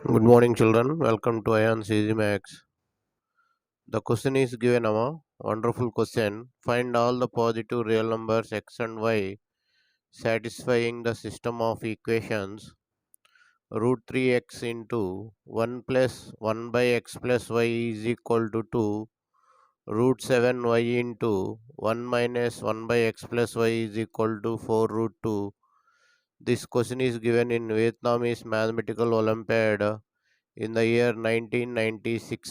Good morning, children. Welcome to AyaansEasyMath. The question is given a wonderful question. Find all the positive real numbers x and y satisfying the system of equations root 3x into 1 plus 1 by x plus y is equal to 2 root 7y into 1 minus 1 by x plus y is equal to 4 root 2. This question is given in Vietnamese mathematical Olympiad in the year 1996.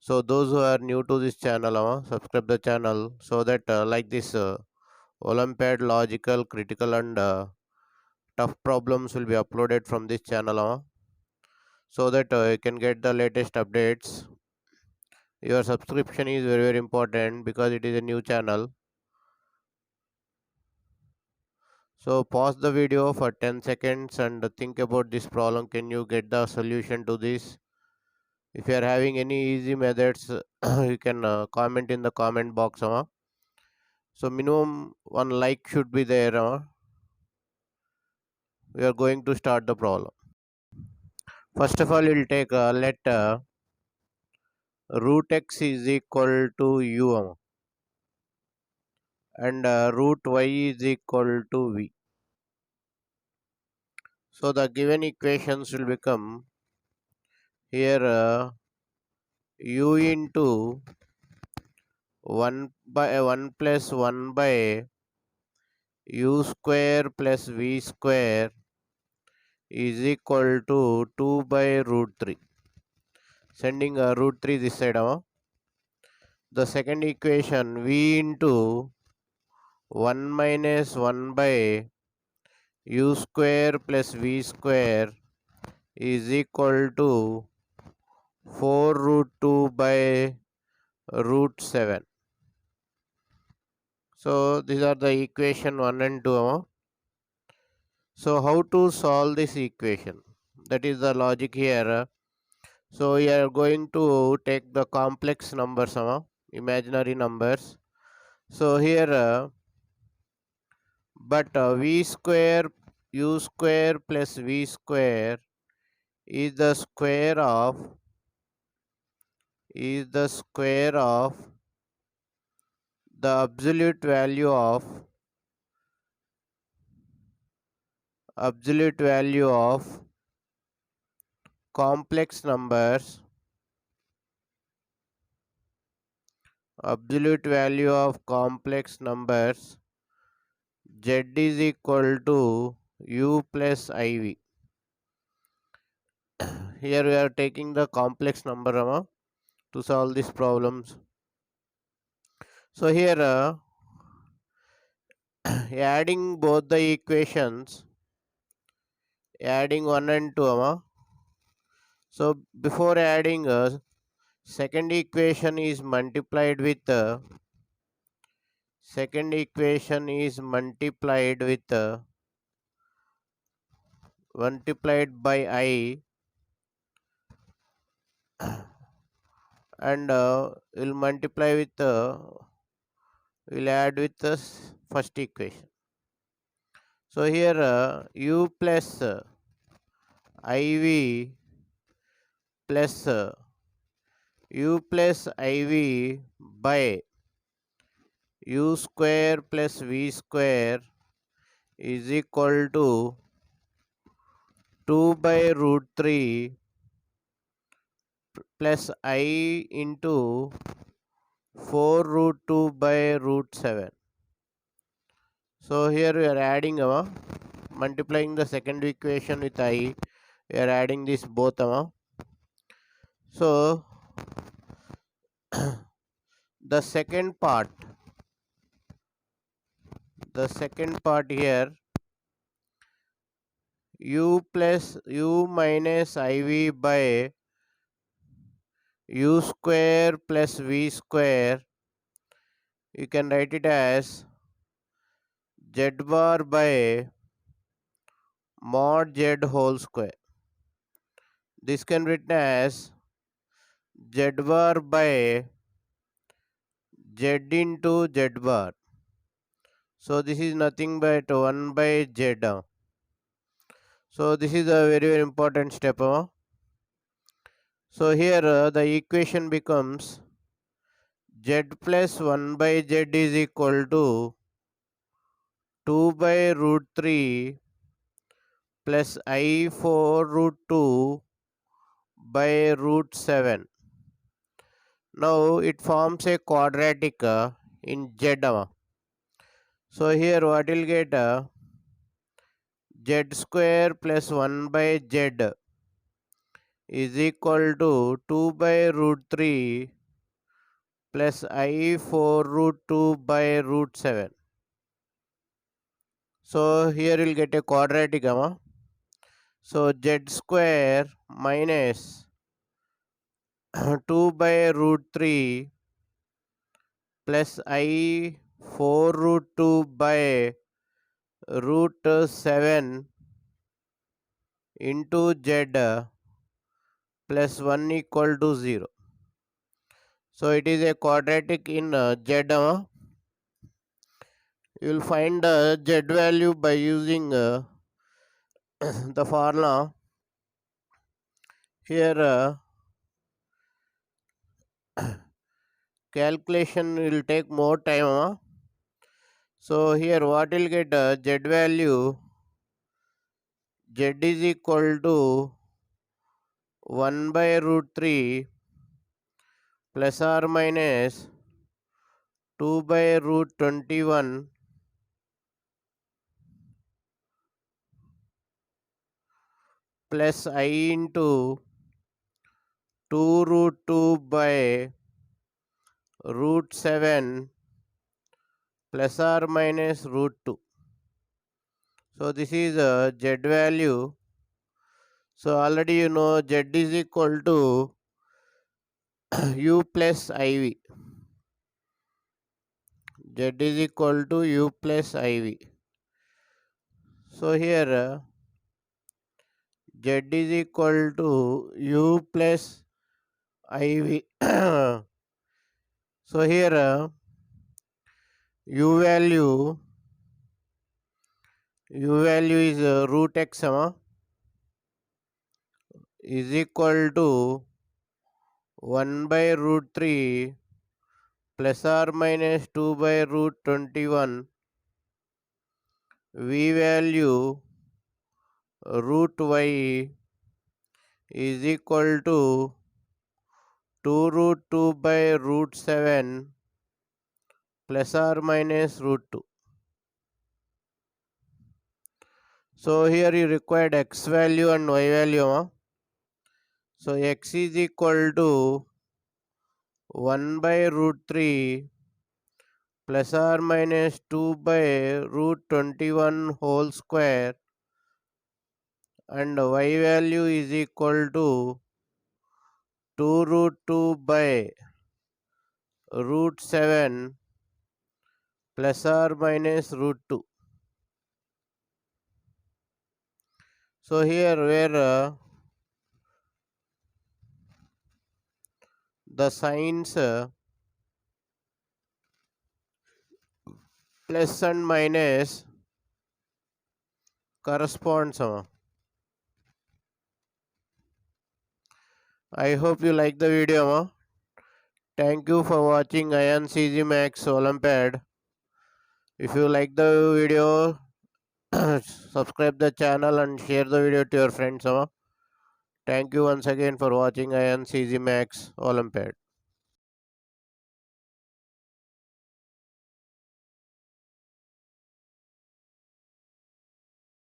So those who are new to this channel, subscribe the channel so that like this Olympiad logical, critical and tough problems will be uploaded from this channel, so that you can get the latest updates. Your subscription is very very important because it is a new channel. So pause the video for 10 seconds and think about this problem. Can you get the solution to this? If you are having any easy methods, you can comment in the comment box. So minimum one like should be there. We are going to start the problem. First of all, we'll take let root x is equal to u and root y is equal to v. So the given equations will become here u into 1 by 1 plus 1 by u square plus v square is equal to 2 by root 3. Sending root 3 this side. The second equation v into 1 minus 1 by u square plus v square is equal to 4 root 2 by root 7. So these are the equation 1 and 2. So how to solve this equation? That is the logic here. So we are going to take the complex numbers, imaginary numbers. So here but v square u square plus v square is the square of the absolute value of complex numbers, z is equal to u plus iv. Here we are taking the complex number to solve these problems. So here adding both the equations, adding 1 and 2. So before adding second equation is multiplied with multiplied by I, and will multiply with will add with the first equation. So here u plus iv plus iv by u square plus v square is equal to 2 by root 3 plus I into 4 root 2 by root 7. So here we are adding multiplying the second equation with I. We are adding this both. So the second part here, u minus iv by u square plus v square, you can write it as z bar by mod z whole square. This can be written as z bar by z into z bar. So this is nothing but 1 by z. So this is a very important step. So here the equation becomes z plus 1 by z is equal to 2 by root 3 plus I 4 root 2 by root 7. Now it forms a quadratic in z. So here what will get z square plus 1 by z is equal to 2 by root 3 plus I 4 root 2 by root 7. So here we'll get a quadratic. So z square minus 2 by root 3 plus I 4 root 2 by root 7 into z plus 1 equal to 0. So it is a quadratic in z. You will find the z value by using the formula. Here calculation will take more time. So here what will get z value, z is equal to 1 by root 3 plus or minus 2 by root 21 plus I into 2 root 2 by root 7 plus or minus root 2. So this is a z value. So already you know z is equal to u plus iv. Z is equal to u plus iv. So here z is equal to u plus iv. So here u value is root x is equal to 1 by root 3 plus or minus 2 by root 21. V value root y is equal to 2 root 2 by root 7 plus or minus root 2. So here you required x value and y value. So x is equal to 1 by root 3 plus or minus 2 by root 21 whole square, and y value is equal to 2 root 2 by root 7 plus or minus root 2. So here where the signs plus and minus corresponds. I hope you like the video. Thank you for watching AyaansEasyMath Olympiad. If you like the video, subscribe the channel and share the video to your friends. Thank you once again for watching AyaansEasyMath Olympiad.